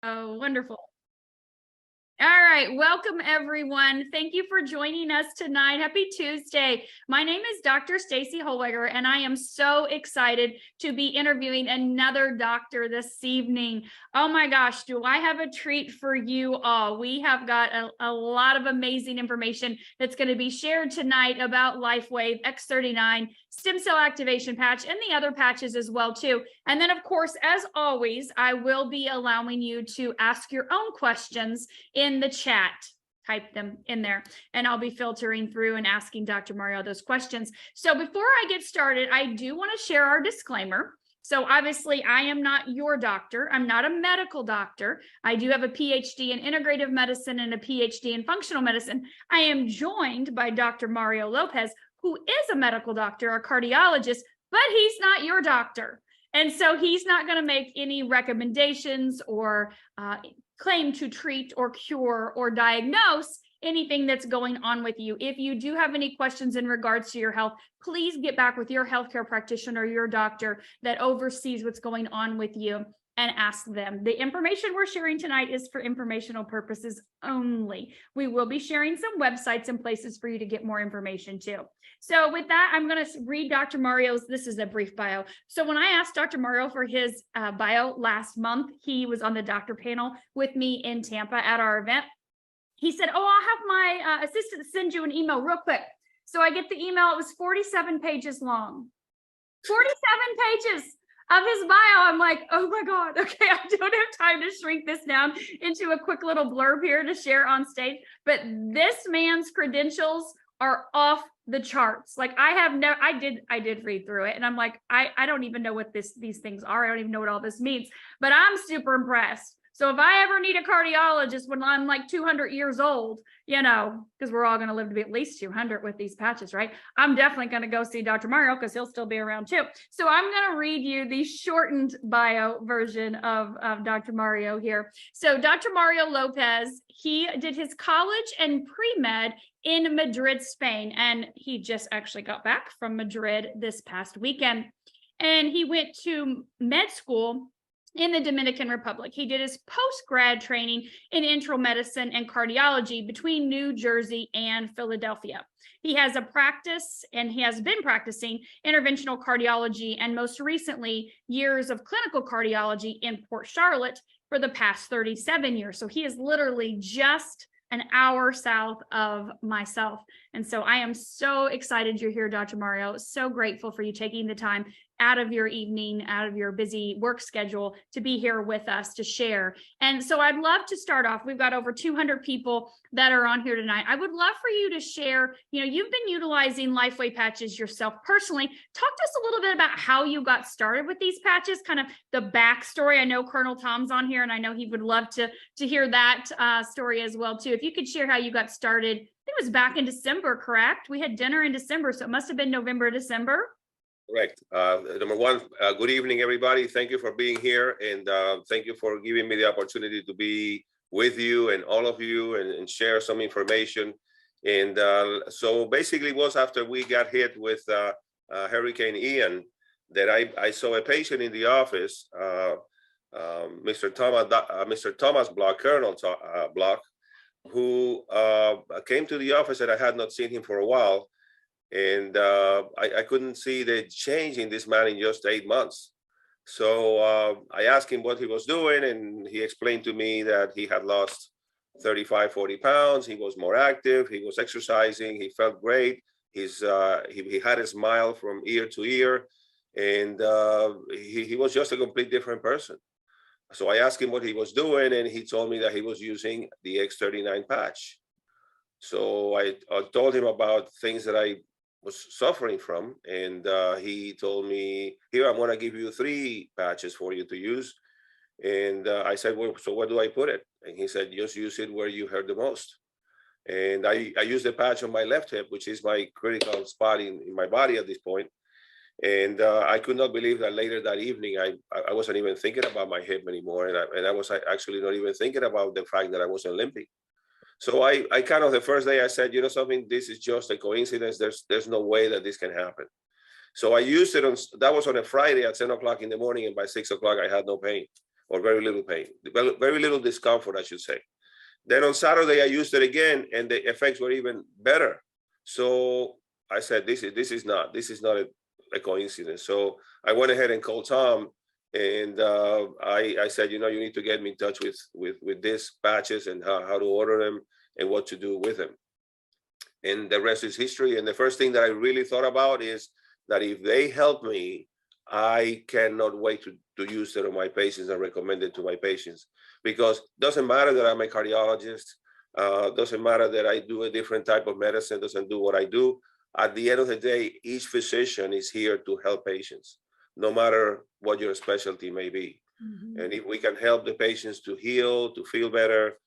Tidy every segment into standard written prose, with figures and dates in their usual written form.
Oh, wonderful. All right, welcome everyone. Thank you for joining us tonight. Happy Tuesday. My name is Dr. Stacy Holweger, and I am so excited to be interviewing another doctor this evening. Oh my gosh, do I have a treat for you all? We have got a lot of amazing information that's going to be shared tonight about Lifewave, X39, stem cell activation patch, and the other patches as well too. And then of course, as always, I will be allowing you to ask your own questions in the chat. Type them in there and I'll be filtering through and asking Dr. Mario those questions. So before I get started, I do want to share our disclaimer. So obviously I am not your doctor. I'm not a medical doctor. I do have a PhD in integrative medicine and a PhD in functional medicine. I am joined by Dr. Mario López, who is a medical doctor, a cardiologist, but he's not your doctor. And so he's not going to make any recommendations or claim to treat or cure or diagnose anything that's going on with you. If you do have any questions in regards to your health, please get back with your healthcare practitioner or your doctor that oversees what's going on with you and ask them. The information we're sharing tonight is for informational purposes only. We will be sharing some websites and places for you to get more information too. So with that, I'm going to read Dr. Mario's, this is a brief bio. So when I asked Dr. Mario for his bio last month, he was on the doctor panel with me in Tampa at our event. He said, oh, I'll have my assistant send you an email real quick. So I get the email, it was 47 pages long. 47 pages of his bio. I'm like, oh my God, okay, I don't have time to shrink this down into a quick little blurb here to share on stage. But this man's credentials are off the charts. Like I did read through it and I'm like, I don't even know what these things are. I don't even know what all this means, but I'm super impressed. So if I ever need a cardiologist when I'm like 200 years old, you know, because we're all going to live to be at least 200 with these patches, right? I'm definitely going to go see Dr. Mario because he'll still be around too. So I'm going to read you the shortened bio version of Dr. Mario here. So Dr. Mario López, he did his college and pre-med in Madrid, Spain, and he just actually got back from Madrid this past weekend. And he went to med school in the Dominican Republic. He did his post-grad training in internal medicine and cardiology between New Jersey and Philadelphia. He has a practice and he has been practicing interventional cardiology and most recently years of clinical cardiology in Port Charlotte for the past 37 years. So he is literally just an hour south of myself. And so I am so excited you're here, Dr. Mario. So grateful for you taking the time out of your evening, out of your busy work schedule to be here with us to share. And so I'd love to start off. We've got over 200 people that are on here tonight. I would love for you to share, you know, you've been utilizing Lifewave patches yourself personally. Talk to us a little bit about how you got started with these patches, kind of the backstory. I know Colonel Tom's on here and I know he would love to hear that story as well too. If you could share how you got started. I think it was back in December, correct? We had dinner in December, so it must have been November, December. Correct. Number one, good evening, everybody. Thank you for being here. And thank you for giving me the opportunity to be with you and all of you and share some information. And so basically it was after we got hit with Hurricane Ian that I saw a patient in the office, Mr. Thomas Block, Colonel Block, who came to the office and I had not seen him for a while. And I couldn't see the change in this man in just 8 months. So I asked him what he was doing, and he explained to me that he had lost 35, 40 pounds. He was more active. He was exercising. He felt great. He had a smile from ear to ear, and he was just a complete different person. So I asked him what he was doing, and he told me that he was using the X39 patch. So I told him about things that I was suffering from, and he told me, here, I'm going to give you 3 patches for you to use. And I said, well, so where do I put it? And he said, just use it where you hurt the most. And I used the patch on my left hip, which is my critical spot in my body at this point. And I could not believe that later that evening, I wasn't even thinking about my hip anymore. And I was actually not even thinking about the fact that I wasn't limping. So I kind of, the first day I said, you know something, this is just a coincidence. There's no way that this can happen. So I used it on, that was on a Friday at 10 o'clock in the morning, and by 6 o'clock I had no pain. or very little pain, very little discomfort, I should say. Then on Saturday, I used it again, and the effects were even better. So I said, this is not a coincidence. So I went ahead and called Tom, and I said, you need to get me in touch with these patches and how to order them and what to do with them. And the rest is history. And the first thing that I really thought about is that if they help me, I cannot wait to use it on my patients and recommend it to my patients, because it doesn't matter that I'm a cardiologist, doesn't matter that I do a different type of medicine, doesn't do what I do. At the end of the day, each physician is here to help patients, no matter what your specialty may be. Mm-hmm. And if we can help the patients to heal, to feel better,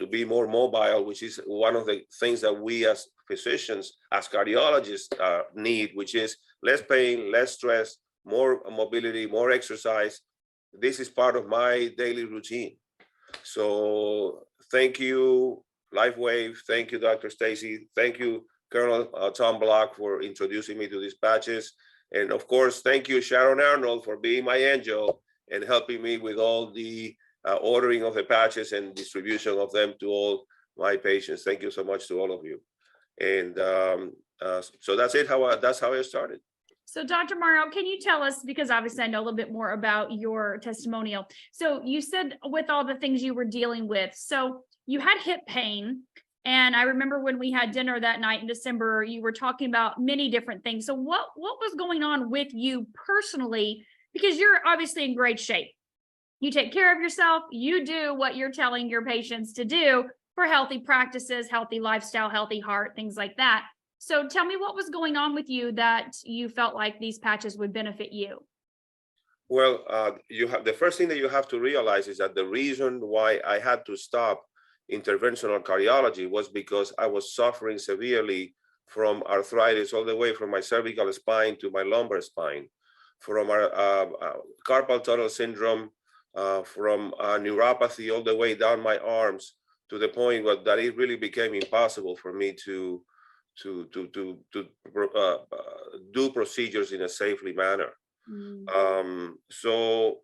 to be more mobile, which is one of the things that we as physicians, as cardiologists need, which is less pain, less stress, more mobility, more exercise. This is part of my daily routine. So thank you, Lifewave. Thank you, Dr. Stacy. Thank you, Colonel Tom Block, for introducing me to these patches. And of course, thank you, Sharon Arnold, for being my angel and helping me with all the ordering of the patches and distribution of them to all my patients. Thank you so much to all of you. And so that's it. That's how I started. So Dr. Mario, can you tell us, because obviously I know a little bit more about your testimonial. So you said with all the things you were dealing with, so you had hip pain. And I remember when we had dinner that night in December, you were talking about many different things. So what was going on with you personally? Because you're obviously in great shape. You take care of yourself. You do what you're telling your patients to do for healthy practices, healthy lifestyle, healthy heart, things like that. So tell me what was going on with you that you felt like these patches would benefit you. Well, the first thing that you have to realize is that the reason why I had to stop interventional cardiology was because I was suffering severely from arthritis all the way from my cervical spine to my lumbar spine, from carpal tunnel syndrome, from neuropathy all the way down my arms, to the point that it really became impossible for me to do procedures in a safely manner. So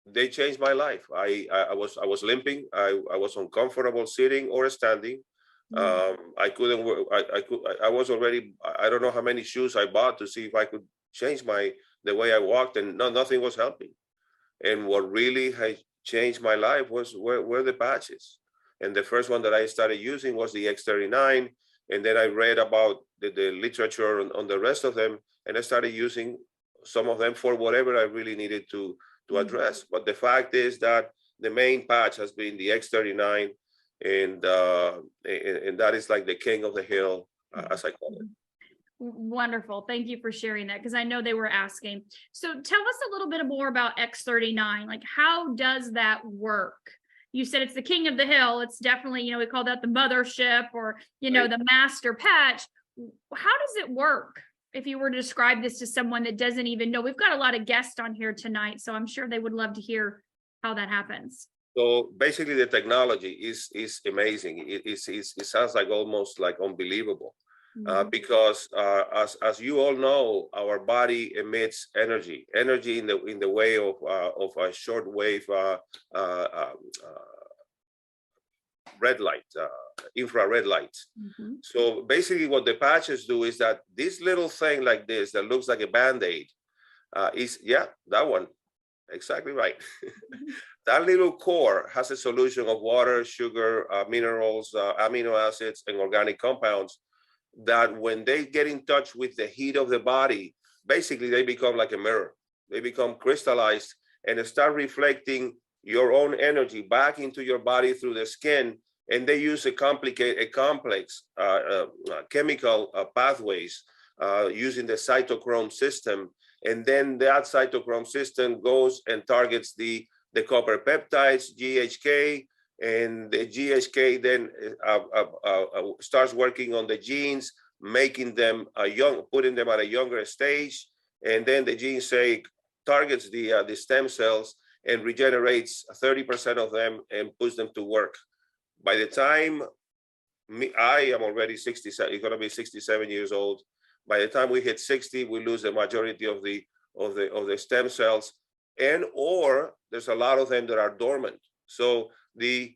they changed my life. I was limping. I was uncomfortable sitting or standing. I couldn't work. I was already, I don't know how many shoes I bought to see if I could change the way I walked, and nothing was helping. And what really had changed my life were the patches. And the first one that I started using was the X39. And then I read about the literature on the rest of them, and I started using some of them for whatever I really needed to address. But the fact is that the main patch has been the X39, and that is like the king of the hill, as I call it. Wonderful. Thank you for sharing that, because I know they were asking. So tell us a little bit more about X39. Like, how does that work? You said it's the king of the hill. It's definitely, we call that the mothership, or, right, the master patch. How does it work? If you were to describe this to someone that doesn't even know, we've got a lot of guests on here tonight, so I'm sure they would love to hear how that happens. So basically the technology is amazing. It sounds like almost like unbelievable. Because as you all know, our body emits energy in the way of a short wave red light, infrared light. So basically what the patches do is that this little thing like this that looks like a Band-Aid is, that one, exactly right. That little core has a solution of water, sugar, minerals, amino acids, and organic compounds that when they get in touch with the heat of the body, basically they become like a mirror. They become crystallized and start reflecting your own energy back into your body through the skin. And they use a complex chemical pathways using the cytochrome system. And then that cytochrome system goes and targets the copper peptides, GHK, and the GHK then starts working on the genes, making them putting them at a younger stage, and then the genes targets the stem cells and regenerates 30% of them and puts them to work. By the time I am already 67, it's gonna be 67 years old. By the time we hit 60, we lose the majority of the stem cells, and or there's a lot of them that are dormant. So the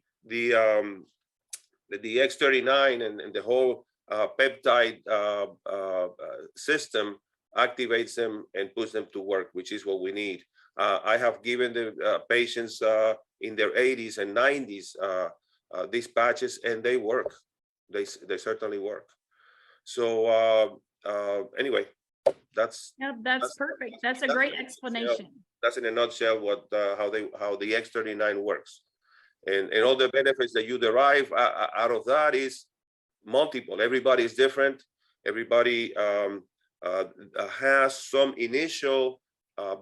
X39 and the whole peptide system activates them and puts them to work, which is what we need. I have given the patients in their 80s and 90s these patches, and they work. They certainly work. So anyway, that's perfect. That's a great explanation. That's in a nutshell what how the X39 works, and all the benefits that you derive out of that is multiple. Everybody is different. Everybody has some initial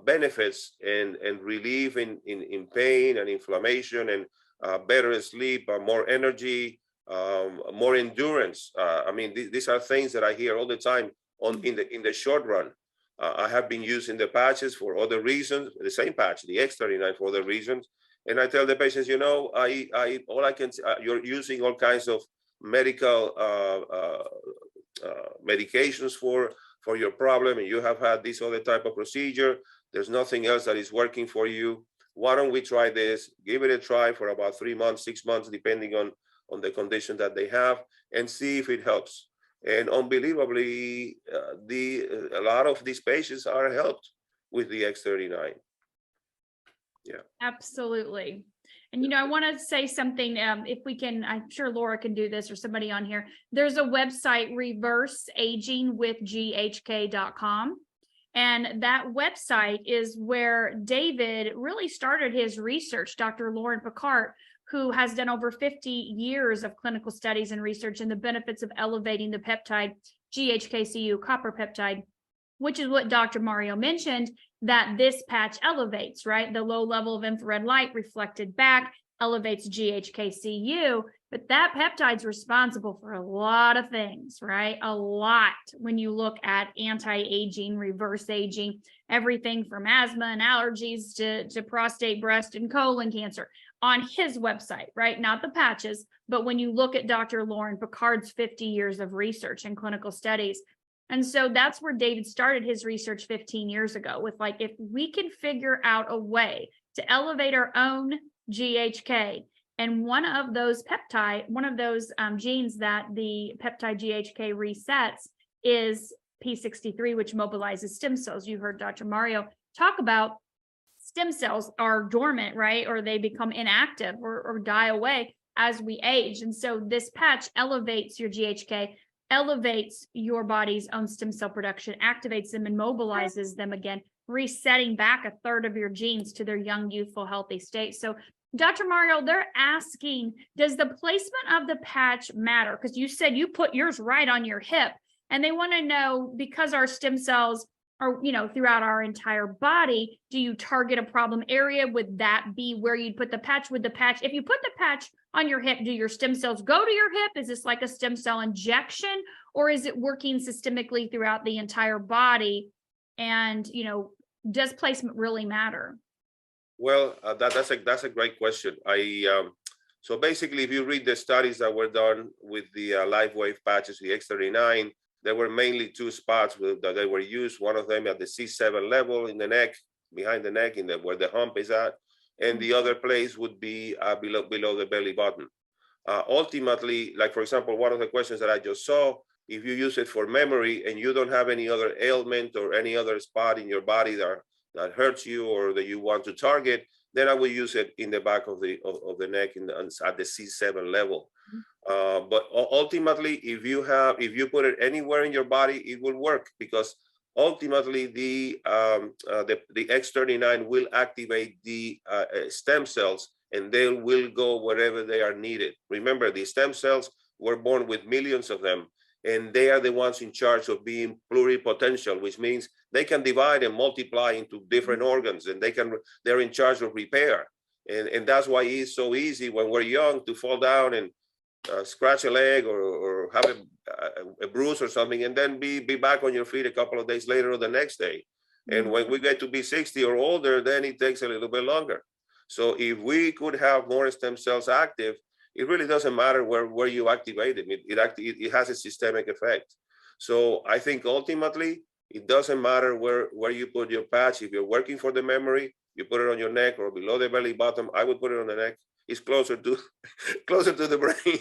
benefits and relief in pain and inflammation and better sleep, more energy, more endurance. I mean, these are things that I hear all the time in the short run. I have been using the patches for other reasons, the same patch, the X39, for other reasons. And I tell the patients, you know, all I can, you're using all kinds of medical medications for your problem, and you have had this other type of procedure. There's nothing else that is working for you. Why don't we try this? Give it a try for about 3 months, 6 months, depending on the condition that they have, and see if it helps. And unbelievably, a lot of these patients are helped with the X39. Yeah, absolutely. And, you know, I want to say something, if we can, I'm sure Laura can do this or somebody on here. There's a website, reverseagingwithghk.com. And that website is where David really started his research. Dr. Lauren Picard, who has done over 50 years of clinical studies and research in the benefits of elevating the peptide GHKCU copper peptide, which is what Dr. Mario mentioned, that this patch elevates, right? The low level of infrared light reflected back elevates GHKCU, but that peptide's responsible for a lot of things, right? A lot when you look at anti-aging, reverse aging, everything from asthma and allergies to prostate, breast, and colon cancer on his website, right? Not the patches, but when you look at Dr. Lauren Picard's 50 years of research and clinical studies. And so that's where David started his research 15 years ago with, like, if we can figure out a way to elevate our own GHK, and one of those genes that the peptide GHK resets is P63, which mobilizes stem cells. You heard Dr. Mario talk about stem cells are dormant, right? Or they become inactive or die away as we age. And so this patch elevates your GHK, elevates your body's own stem cell production, activates them and mobilizes them again, resetting back a third of your genes to their young, youthful, healthy state. So Dr. Mario, they're asking, does the placement of the patch matter? Because you said you put yours right on your hip, and they want to know, because our stem cells are, you know, throughout our entire body, do you target a problem area? Would that be where you'd put the patch? With the patch, if you put the patch on your hip, do your stem cells go to your hip? Is this like a stem cell injection, or is it working systemically throughout the entire body? And, you know, does placement really matter? Well, that's a great question. So basically, if you read the studies that were done with the Lifewave patches, the X39, there were mainly two spots that they were used. One of them at the C7 level in the neck, behind the neck, where the hump is at, and the other place would be below the belly button. Ultimately, like for example, one of the questions that I just saw, if you use it for memory and you don't have any other ailment or any other spot in your body that hurts you or that you want to target, then I will use it in the back of the neck at the C7 level. But ultimately, if you put it anywhere in your body, it will work, because ultimately the X39 will activate the stem cells, and they will go wherever they are needed. Remember, the stem cells were born with millions of them, and they are the ones in charge of being pluripotential, which means they can divide and multiply into different organs, and they're in charge of repair. And that's why it's so easy when we're young to fall down and scratch a leg or have a bruise or something, and then be back on your feet a couple of days later or the next day. And when we get to be 60 or older, then it takes a little bit longer. So if we could have more stem cells active, it really doesn't matter where you activate it. It has a systemic effect. So I think ultimately it doesn't matter where you put your patch. If you're working for the memory, you put it on your neck or below the belly button. I would put it on the neck. It's closer to closer to the brain.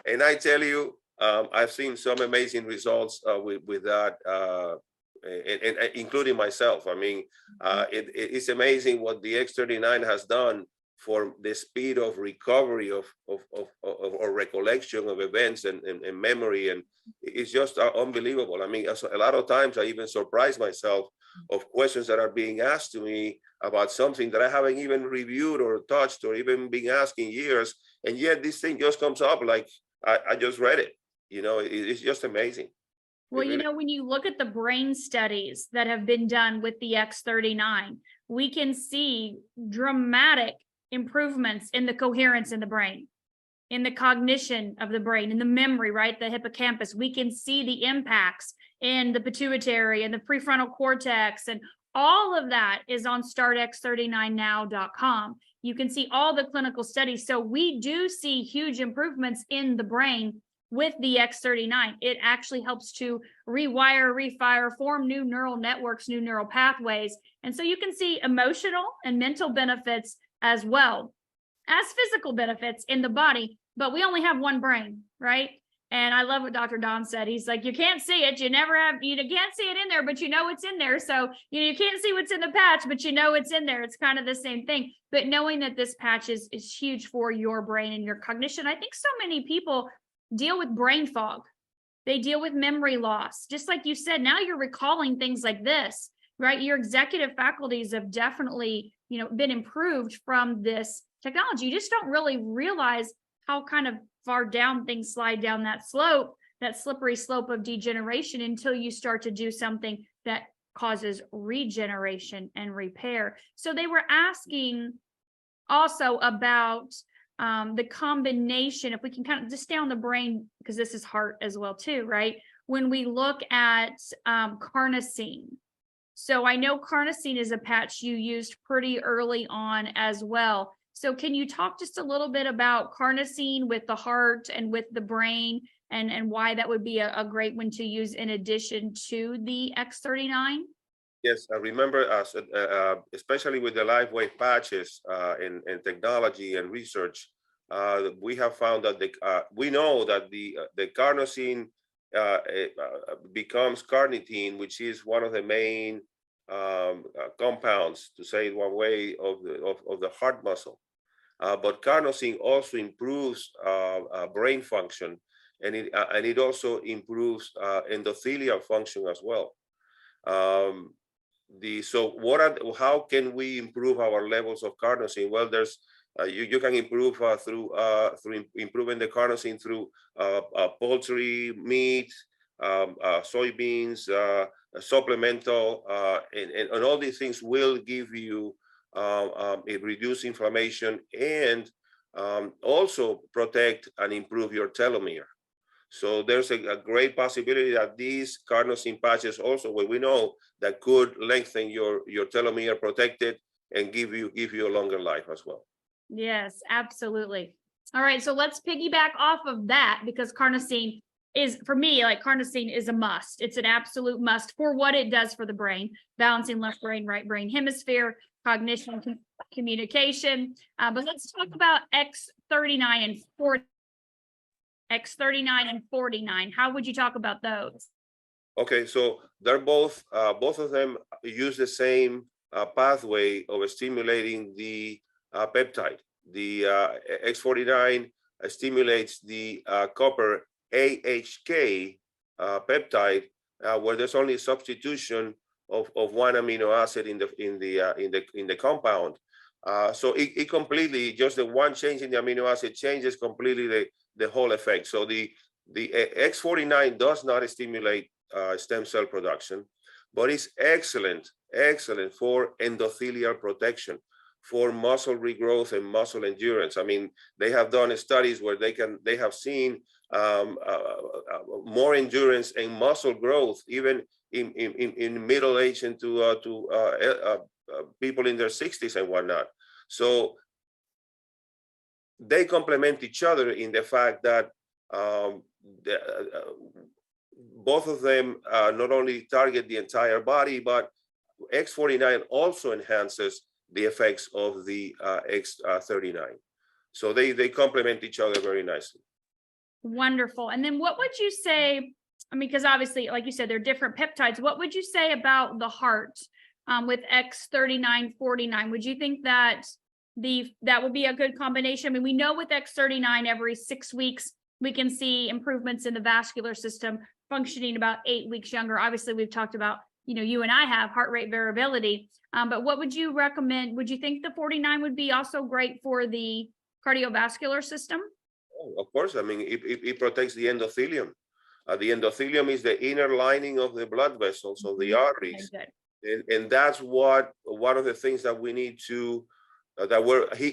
And I tell you, I've seen some amazing results with that, and including myself. I mean, it's amazing what the X39 has done for the speed of recovery of or recollection of events and memory, and it's just unbelievable. I mean, a lot of times I even surprise myself of questions that are being asked to me about something that I haven't even reviewed or touched or even been asked in years, and yet this thing just comes up like I just read it. You know, it's just amazing. Well, you know, when you look at the brain studies that have been done with the X39, we can see dramatic improvements in the coherence in the brain, in the cognition of the brain, in the memory, right? The hippocampus. We can see the impacts in the pituitary and the prefrontal cortex, and all of that is on startx39now.com. You can see all the clinical studies. So we do see huge improvements in the brain with the X39. It actually helps to rewire, refire, form new neural networks, new neural pathways. And so you can see emotional and mental benefits as well as physical benefits in the body, but we only have one brain, right? And I love what Dr. Don said. He's like, you can't see it. You can't see it in there, but you know it's in there. So, you can't see what's in the patch, but you know it's in there. It's kind of the same thing. But knowing that this patch is huge for your brain and your cognition, I think so many people deal with brain fog. They deal with memory loss. Just like you said, now you're recalling things like this, right? Your executive faculties have definitely, been improved from this technology. You just don't really realize how kind of far down things slide down that slope, that slippery slope of degeneration, until you start to do something that causes regeneration and repair. So they were asking also about the combination, if we can kind of just stay on the brain, because this is heart as well too, right? When we look at carnosine. So I know carnosine is a patch you used pretty early on as well. So can you talk just a little bit about carnosine with the heart and with the brain, and why that would be a great one to use in addition to the X39? Yes, I remember, especially with the Lifewave patches in technology and research, we have found that we know that the carnosine becomes carnitine, which is one of the main compounds, to say it one way, of the heart muscle. But carnosine also improves brain function, and it also improves endothelial function as well. How can we improve our levels of carnosine? Well, there's you can improve through improving the carnosine through poultry, meat, soybeans, supplemental, and all these things will give you it reduce inflammation and also protect and improve your telomere. So there's a great possibility that these carnosine patches also, what we know, that could lengthen your telomere, protect it, and give you a longer life as well. Yes, absolutely. All right, so let's piggyback off of that, because carnosine is, for me, like, carnosine is a must. It's an absolute must for what it does for the brain, balancing left brain, right brain hemisphere, cognition, communication. But let's talk about X39 and 40. X39 and 49. How would you talk about those? Okay, so they're both of them use the same pathway of stimulating the peptide. The X49 stimulates the copper AHK peptide, where there's only a substitution of one amino acid in the compound. So it completely, just the one change in the amino acid changes completely the whole effect. So the X49 does not stimulate stem cell production, but it's excellent for endothelial protection, for muscle regrowth and muscle endurance. I mean, they have done studies where they have seen more endurance and muscle growth even in middle age and to people in their 60s and whatnot. So they complement each other in the fact that both of them not only target the entire body, but X49 also enhances the effects of the X39. So they complement each other very nicely. Wonderful. And then what would you say, I mean, because obviously, like you said, they're different peptides. What would you say about the heart with X39, 49? Would you think that that would be a good combination? I mean, we know with X39, every 6 weeks, we can see improvements in the vascular system functioning about 8 weeks younger. Obviously, we've talked about, you and I have heart rate variability, but what would you recommend? Would you think the 49 would be also great for the cardiovascular system? Oh, of course. I mean, it protects the endothelium. The endothelium is the inner lining of the blood vessels, of the arteries. Okay, And that's one of the things that we need to, that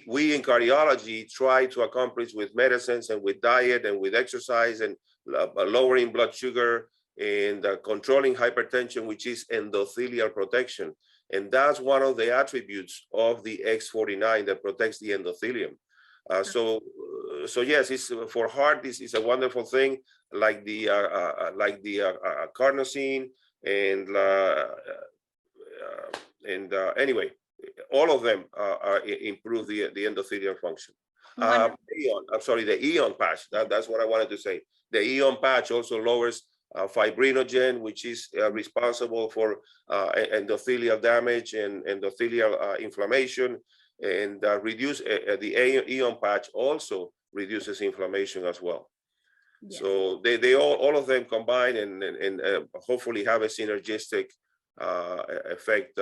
we in cardiology try to accomplish with medicines and with diet and with exercise and lowering blood sugar and controlling hypertension, which is endothelial protection. And that's one of the attributes of the X49 that protects the endothelium. So yes, it's for heart. This is a wonderful thing, like the carnosine anyway, all of them improve the endothelial function. The Eon patch. That's what I wanted to say. The Eon patch also lowers fibrinogen, which is responsible for endothelial damage and endothelial inflammation, and reduce the Eon patch also reduces inflammation as well. Yeah. So they all of them combine and hopefully have a synergistic effect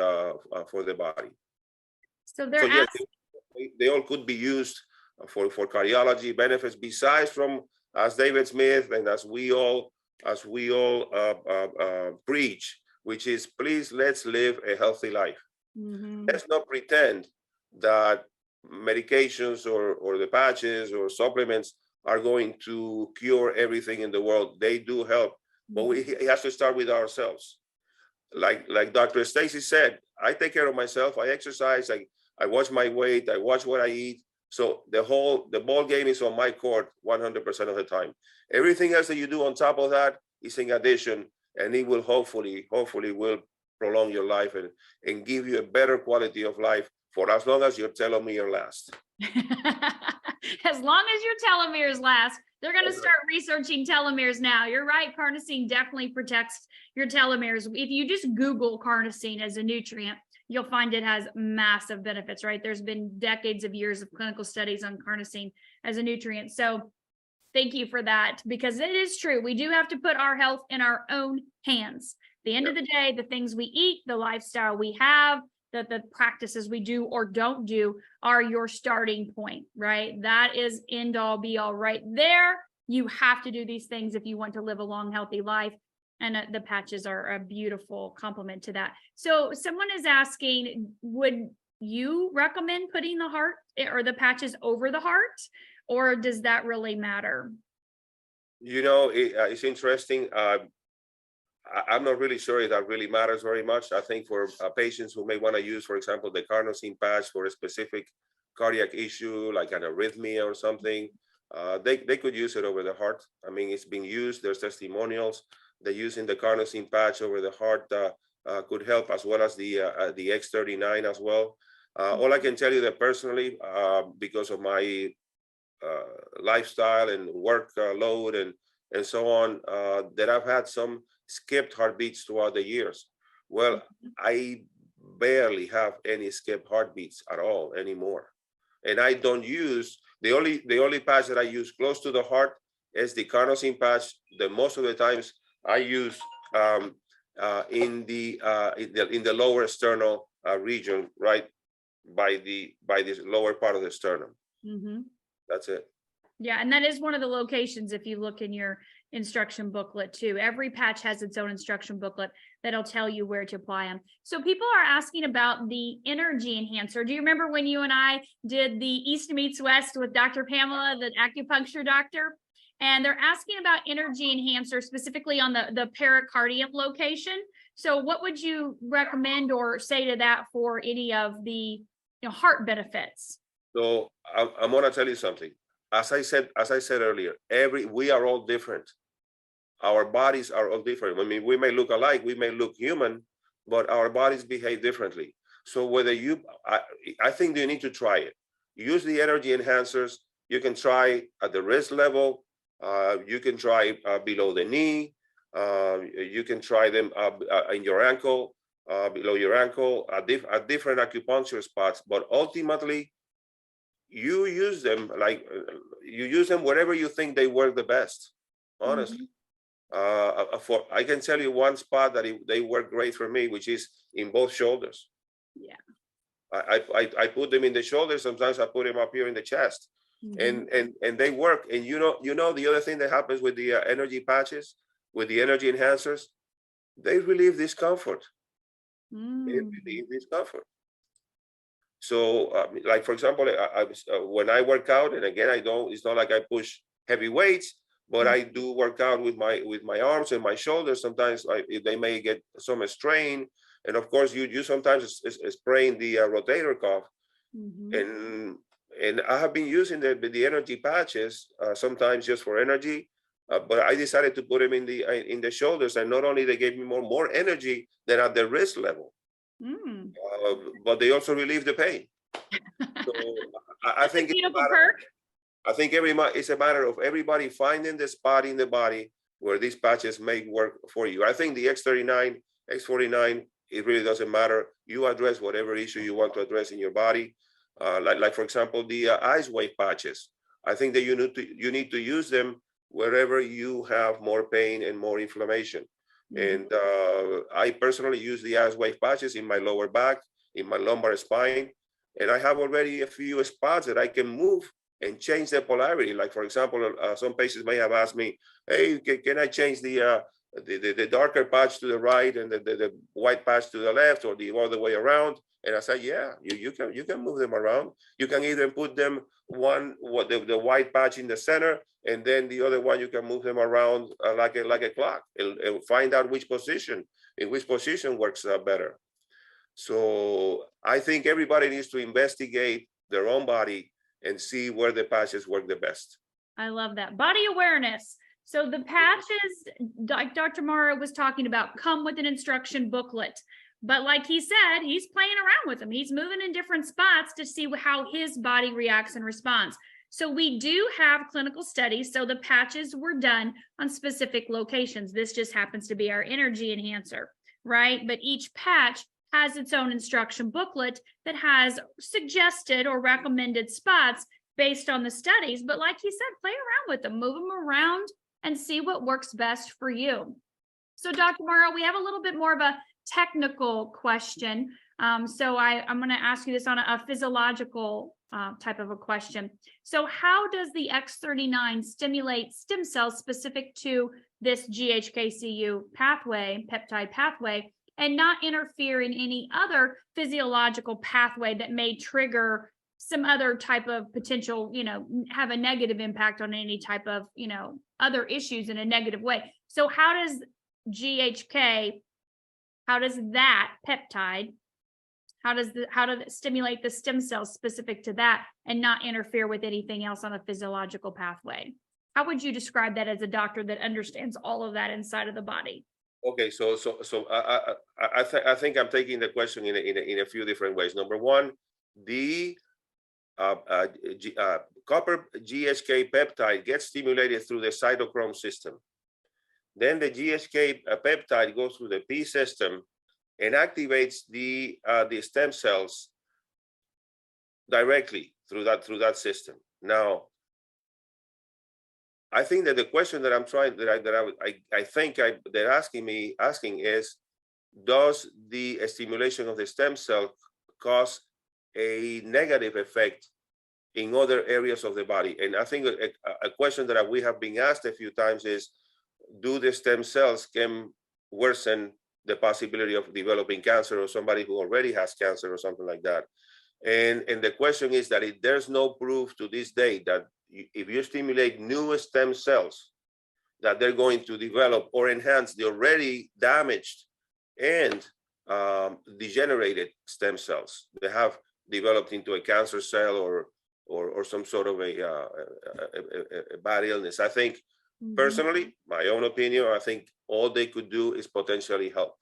for the body. So yes, they all could be used for cardiology benefits, besides from, as David Smith and as we all preach, which is, please, let's live a healthy life. Mm-hmm. Let's not pretend that medications or the patches or supplements are going to cure everything in the world. They do help, but it has to start with ourselves. Like Dr. Stacy said, I take care of myself. I exercise. I watch my weight. I watch what I eat. So the ball game is on my court 100% of the time. Everything else that you do on top of that is in addition, and it will hopefully will prolong your life and give you a better quality of life for as long as your telomeres last. As long as your telomeres last. They're going to start researching telomeres now. You're right. Carnosine definitely protects your telomeres. If you just Google carnosine as a nutrient, you'll find it has massive benefits, right? There's been decades of years of clinical studies on carnosine as a nutrient. So thank you for that, because it is true. We do have to put our health in our own hands. At the end of the day, the things we eat, the lifestyle we have, the practices we do or don't do are your starting point, right? That is end all be all right there. You have to do these things if you want to live a long, healthy life. And the patches are a beautiful complement to that. So someone is asking, would you recommend putting the heart or the patches over the heart, or does that really matter? It's interesting. I'm not really sure if that really matters very much. I think for patients who may want to use, for example, the carnosine patch for a specific cardiac issue, like an arrhythmia or something, they could use it over the heart. I mean, it's being used. There's testimonials. They're using the carnosine patch over the heart could help, as well as the X39 as well. All I can tell you that personally, because of my lifestyle and work load and so on, that I've had some skipped heartbeats throughout the years. Well, I barely have any skipped heartbeats at all anymore. And I don't use, the only patch that I use close to the heart is the carnosine patch. The most of the times I use in the lower sternal region, right by this lower part of the sternum. Mm-hmm. That's it. Yeah, and that is one of the locations, if you look in your instruction booklet too. Every patch has its own instruction booklet that'll tell you where to apply them. So people are asking about the energy enhancer. Do you remember when you and I did the East Meets West with Dr. Pamela, the acupuncture doctor? And they're asking about energy enhancer, specifically on the pericardium location. So what would you recommend or say to that for any of the heart benefits? So I'm going to tell you something. As I said earlier, we are all different. Our bodies are all different. I mean, we may look alike, we may look human, but our bodies behave differently. So whether I think you need to try it. Use the energy enhancers. You can try at the wrist level. You can try below the knee. You can try them in your ankle, below your ankle, at different acupuncture spots. But ultimately, you use them you use them wherever you think they work the best. Honestly, I can tell you one spot that they work great for me, which is in both shoulders. Yeah. I put them in the shoulders. Sometimes I put them up here in the chest, and they work. And you know the other thing that happens with the energy patches, with the energy enhancers, they relieve discomfort. They relieve discomfort. So, like for example, when I work out, and again, it's not like I push heavy weights, but I do work out with my arms and my shoulders. Sometimes they may get some strain, and of course, you sometimes sprain the rotator cuff, and I have been using the energy patches sometimes just for energy, but I decided to put them in the shoulders, and not only they gave me more energy than at the wrist level. But they also relieve the pain. So I think it's a matter of everybody finding the spot in the body where these patches may work for you. I think the X39, X49, it really doesn't matter. You address whatever issue you want to address in your body. Like for example, the Lifewave patches. I think that you need to use them wherever you have more pain and more inflammation. And I personally use the Lifewave patches in my lower back, in my lumbar spine, and I have already a few spots that I can move and change the polarity. Like for example, some patients may have asked me, "Hey, can I change the darker patch to the right and the white patch to the left, or the other way around?" And I said, "Yeah, you can move them around. You can either put them the white patch in the center, and then the other one you can move them around like a clock, and find out which position works better." So I think everybody needs to investigate their own body and see where the patches work the best. I love that. Body awareness. So the patches, like Dr. Mario was talking about, come with an instruction booklet. But like he said, he's playing around with them. He's moving in different spots to see how his body reacts and responds. So we do have clinical studies. So the patches were done on specific locations. This just happens to be our energy enhancer, right? But each patch has its own instruction booklet that has suggested or recommended spots based on the studies. But like he said, play around with them, move them around and see what works best for you. So Dr. Mario, we have a little bit more of a technical question. So I'm going to ask you this on a physiological type of a question. So how does the X39 stimulate stem cells specific to this GHKCU pathway, peptide pathway, and not interfere in any other physiological pathway that may trigger some other type of potential, have a negative impact on any type of, other issues in a negative way? So how does that peptide, how does it stimulate the stem cells specific to that and not interfere with anything else on a physiological pathway? How would you describe that as a doctor that understands all of that inside of the body? Okay, so I think I'm taking the question in a few different ways. Number one, the copper GHK peptide gets stimulated through the cytochrome system. Then the GHK peptide goes through the P system and activates the stem cells directly through that system. Now, I think that the question that I'm trying they're asking is, does the stimulation of the stem cell cause a negative effect in other areas of the body? And I think a question that we have been asked a few times is, do the stem cells can worsen the possibility of developing cancer, or somebody who already has cancer or something like that? And the question is that there's no proof to this day that if you stimulate new stem cells, that they're going to develop or enhance the already damaged and degenerated stem cells that have developed into a cancer cell or some sort of a bad illness. I think, personally, my own opinion, I think all they could do is potentially help.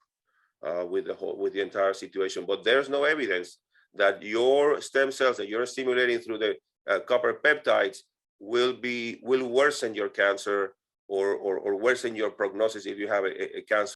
with the entire situation. But there's no evidence that your stem cells that you're stimulating through the copper peptides will worsen your cancer or worsen your prognosis if you have a cancer.